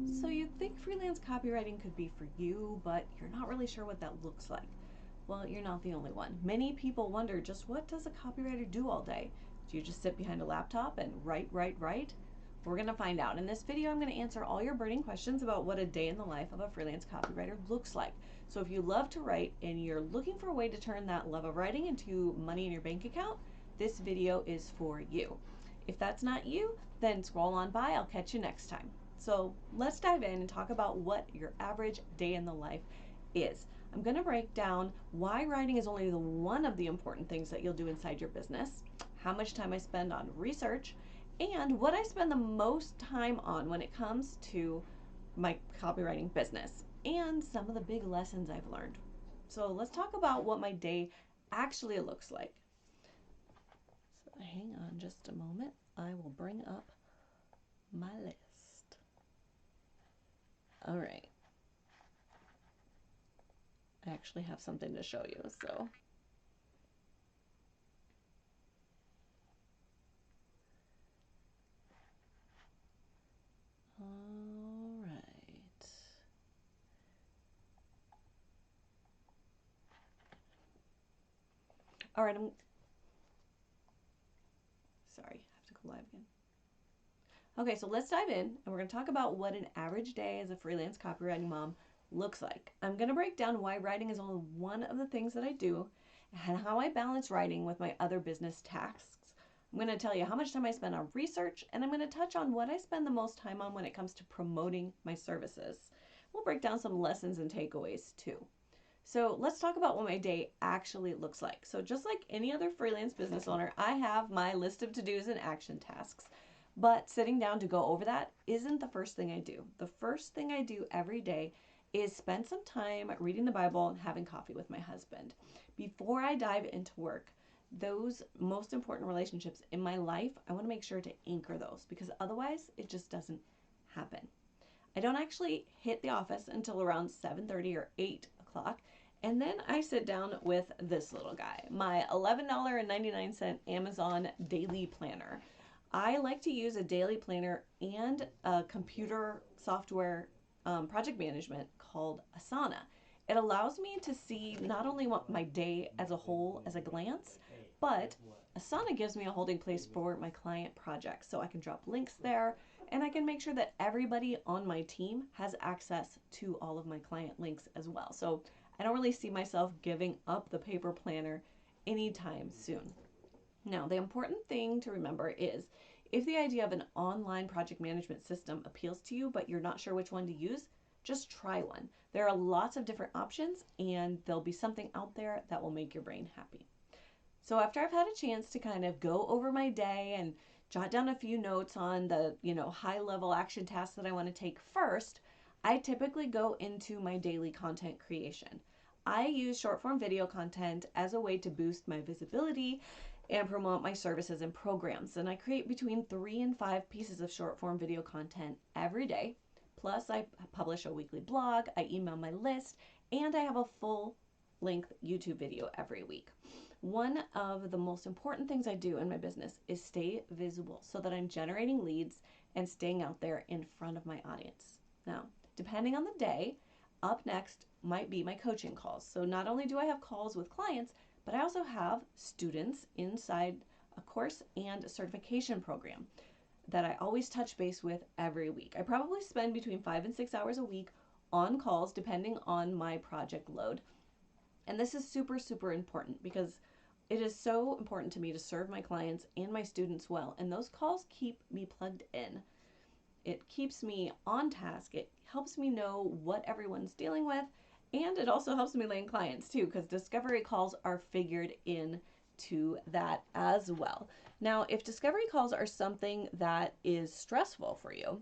So you think freelance copywriting could be for you, but you're not really sure what that looks like. Well, you're not the only one. Many people wonder, just what does a copywriter do all day? Do you just sit behind a laptop and write, write, write? We're going to find out. In this video, I'm going to answer all your burning questions about what a day in the life of a freelance copywriter looks like. So if you love to write and you're looking for a way to turn that love of writing into money in your bank account, this video is for you. If that's not you, then scroll on by. I'll catch you next time. So let's dive in and talk about what your average day in the life is. I'm going to break down why writing is only one of the important things that you'll do inside your business, how much time I spend on research, and what I spend the most time on when it comes to my copywriting business, and some of the big lessons I've learned. So let's talk about what my day actually looks like. So hang on just a moment. I will bring up my list. All right. I actually have something to show you, so. All right. All right, sorry, I have to go live again. Okay, so let's dive in and we're going to talk about what an average day as a freelance copywriting mom looks like. I'm going to break down why writing is only one of the things that I do and how I balance writing with my other business tasks. I'm going to tell you how much time I spend on research, and I'm going to touch on what I spend the most time on when it comes to promoting my services. We'll break down some lessons and takeaways too. So let's talk about what my day actually looks like. So just like any other freelance business owner, I have my list of to-dos and action tasks. But sitting down to go over that isn't the first thing I do. The first thing I do every day is spend some time reading the Bible and having coffee with my husband. Before I dive into work, those most important relationships in my life, I want to make sure to anchor those, because otherwise it just doesn't happen. I don't actually hit the office until around 7:30 or 8 o'clock. And then I sit down with this little guy, my $11.99 Amazon daily planner. I like to use a daily planner and a computer software project management called Asana. It allows me to see not only what my day as a whole as a glance, but Asana gives me a holding place for my client projects. So I can drop links there and I can make sure that everybody on my team has access to all of my client links as well. So I don't really see myself giving up the paper planner anytime soon. Now, the important thing to remember is if the idea of an online project management system appeals to you, but you're not sure which one to use, just try one. There are lots of different options, and there'll be something out there that will make your brain happy. So after I've had a chance to kind of go over my day and jot down a few notes on the, high level action tasks that I want to take first, I typically go into my daily content creation. I use short form video content as a way to boost my visibility and promote my services and programs. And I create between 3 and 5 pieces of short form video content every day. Plus, I publish a weekly blog, I email my list, and I have a full length YouTube video every week. One of the most important things I do in my business is stay visible so that I'm generating leads and staying out there in front of my audience. Now, depending on the day, up next might be my coaching calls. So not only do I have calls with clients, but I also have students inside a course and a certification program that I always touch base with every week. I probably spend between 5 and 6 hours a week on calls depending on my project load. And this is super, super important because it is so important to me to serve my clients and my students well. And those calls keep me plugged in. It keeps me on task. It helps me know what everyone's dealing with. And it also helps me land clients too, because discovery calls are figured in to that as well. Now, if discovery calls are something that is stressful for you,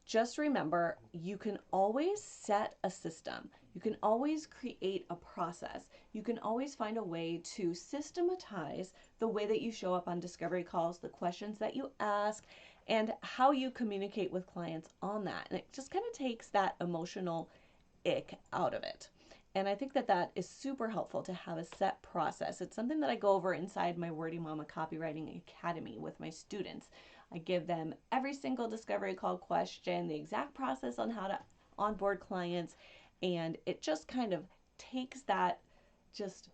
just remember you can always set a system. You can always create a process. You can always find a way to systematize the way that you show up on discovery calls, the questions that you ask, and how you communicate with clients on that. And it just kind of takes that emotional ick out of it. And I think that that is super helpful to have a set process. It's something that I go over inside my Wordy Mama Copywriting Academy with my students. I give them every single discovery call question, the exact process on how to onboard clients, and it just kind of takes that just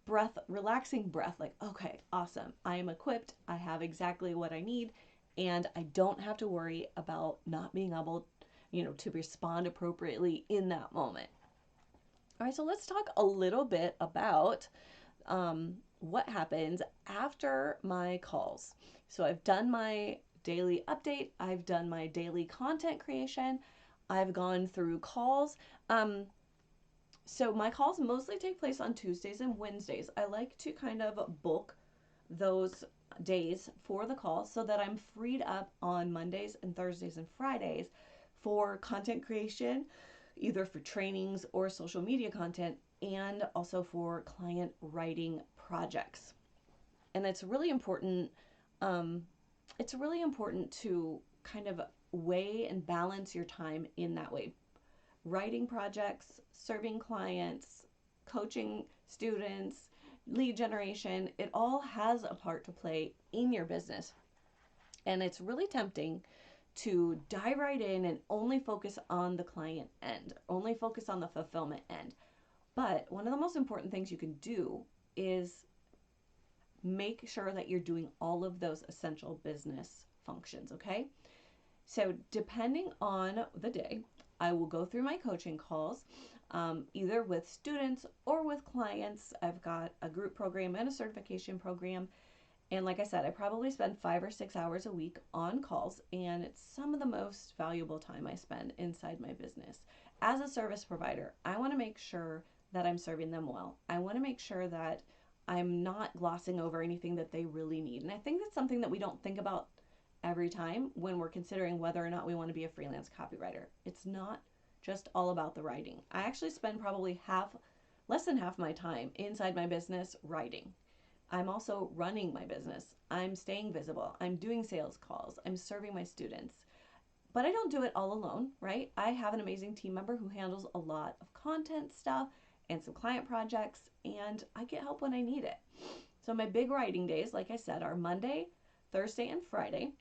breath, relaxing breath, like, okay, awesome. I am equipped. I have exactly what I need, and I don't have to worry about not being able, to respond appropriately in that moment. All right, so let's talk a little bit about what happens after my calls. So I've done my daily update, I've done my daily content creation, I've gone through calls. So my calls mostly take place on Tuesdays and Wednesdays. I like to kind of bulk those days for the calls so that I'm freed up on Mondays and Thursdays and Fridays for content creation, either for trainings or social media content, and also for client writing projects. And it's really important. It's really important to kind of weigh and balance your time in that way. Writing projects, serving clients, coaching students, lead generation, it all has a part to play in your business. And it's really tempting to dive right in and only focus on the client end, only focus on the fulfillment end. But one of the most important things you can do is make sure that you're doing all of those essential business functions, okay? So depending on the day, I will go through my coaching calls, either with students or with clients. I've got a group program and a certification program. And like I said, I probably spend 5 or 6 hours a week on calls, and it's some of the most valuable time I spend inside my business. As a service provider, I want to make sure that I'm serving them well. I want to make sure that I'm not glossing over anything that they really need. And I think that's something that we don't think about every time when we're considering whether or not we want to be a freelance copywriter. It's not just all about the writing. I actually spend probably less than half my time inside my business writing. I'm also running my business. I'm staying visible. I'm doing sales calls. I'm serving my students. But I don't do it all alone, right? I have an amazing team member who handles a lot of content stuff and some client projects, and I get help when I need it. So my big writing days, like I said, are Monday, Thursday, and Friday.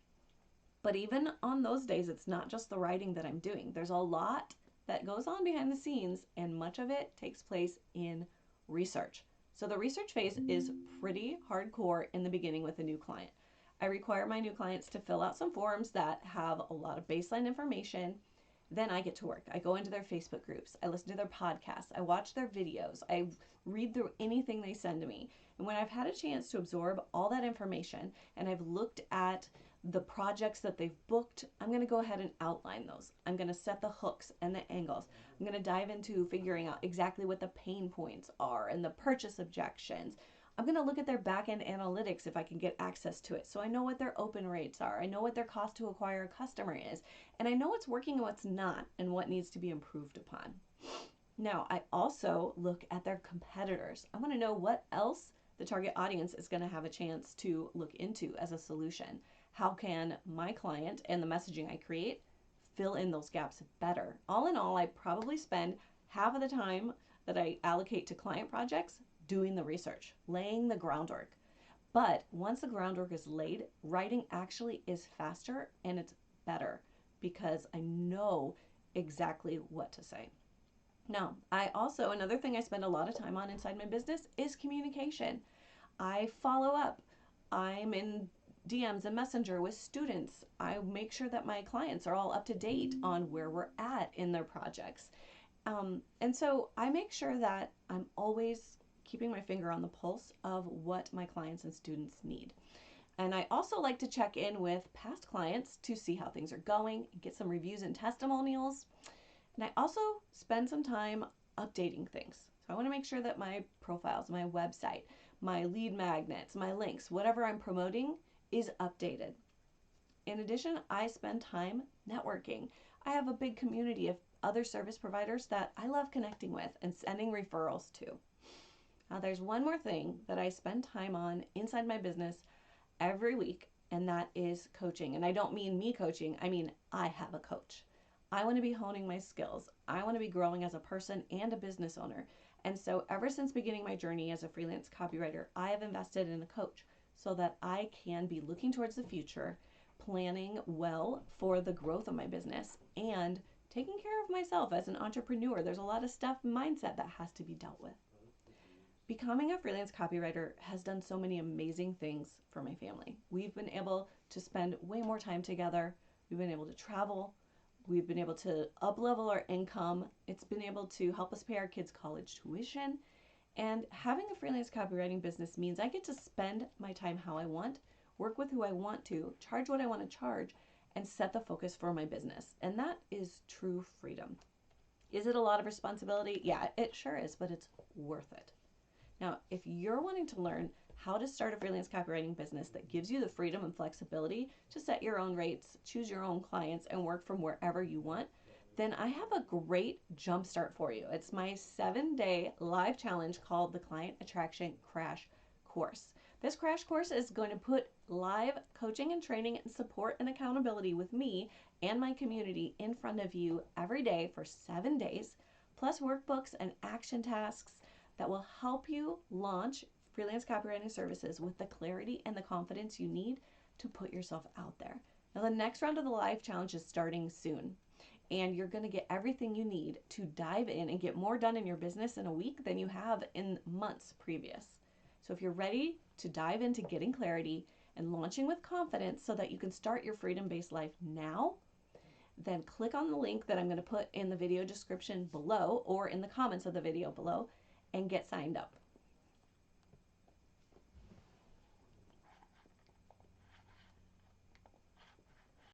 But even on those days, it's not just the writing that I'm doing. There's a lot that goes on behind the scenes, and much of it takes place in research. So the research phase is pretty hardcore in the beginning with a new client. I require my new clients to fill out some forms that have a lot of baseline information. Then I get to work. I go into their Facebook groups. I listen to their podcasts. I watch their videos. I read through anything they send to me. And when I've had a chance to absorb all that information and I've looked at the projects that they've booked, I'm going to go ahead and outline those. I'm going to set the hooks and the angles. I'm going to dive into figuring out exactly what the pain points are and the purchase objections. I'm going to look at their back-end analytics if I can get access to it, so I know what their open rates are. I know what their cost to acquire a customer is, and I know what's working and what's not and what needs to be improved upon. Now, I also look at their competitors. I want to know what else the target audience is going to have a chance to look into as a solution. How can my client and the messaging I create fill in those gaps better? All in all, I probably spend half of the time that I allocate to client projects doing the research, laying the groundwork. But once the groundwork is laid, writing actually is faster and it's better because I know exactly what to say. Now, another thing I spend a lot of time on inside my business is communication. I follow up. I'm in DMs and Messenger with students. I make sure that my clients are all up to date on where we're at in their projects. And so I make sure that I'm always keeping my finger on the pulse of what my clients and students need. And I also like to check in with past clients to see how things are going, get some reviews and testimonials. And I also spend some time updating things. So I want to make sure that my profiles, my website, my lead magnets, my links, whatever I'm promoting is updated. In addition, I spend time networking. I have a big community of other service providers that I love connecting with and sending referrals to. Now, there's one more thing that I spend time on inside my business every week, and that is coaching. And I don't mean me coaching, I mean I have a coach. I want to be honing my skills. I want to be growing as a person and a business owner. And so ever since beginning my journey as a freelance copywriter, I have invested in a coach so that I can be looking towards the future planning well for the growth of my business and taking care of myself as an entrepreneur. There's a lot of stuff, mindset that has to be dealt with. Becoming a freelance copywriter has done so many amazing things for my family. We've been able to spend way more time together. We've been able to travel. We've been able to up-level our income. It's been able to help us pay our kids' college tuition. And having a freelance copywriting business means I get to spend my time how I want, work with who I want to, charge what I want to charge, and set the focus for my business. And that is true freedom. Is it a lot of responsibility? Yeah, it sure is, but it's worth it. Now, if you're wanting to learn how to start a freelance copywriting business that gives you the freedom and flexibility to set your own rates, choose your own clients, and work from wherever you want, then I have a great jumpstart for you. It's my 7-day live challenge called the Client Attraction Crash Course. This crash course is going to put live coaching and training and support and accountability with me and my community in front of you every day for 7 days, plus workbooks and action tasks that will help you launch freelance copywriting services with the clarity and the confidence you need to put yourself out there. Now, the next round of the live challenge is starting soon, and you're going to get everything you need to dive in and get more done in your business in a week than you have in months previous. So if you're ready to dive into getting clarity and launching with confidence so that you can start your freedom-based life now, then click on the link that I'm going to put in the video description below or in the comments of the video below and get signed up.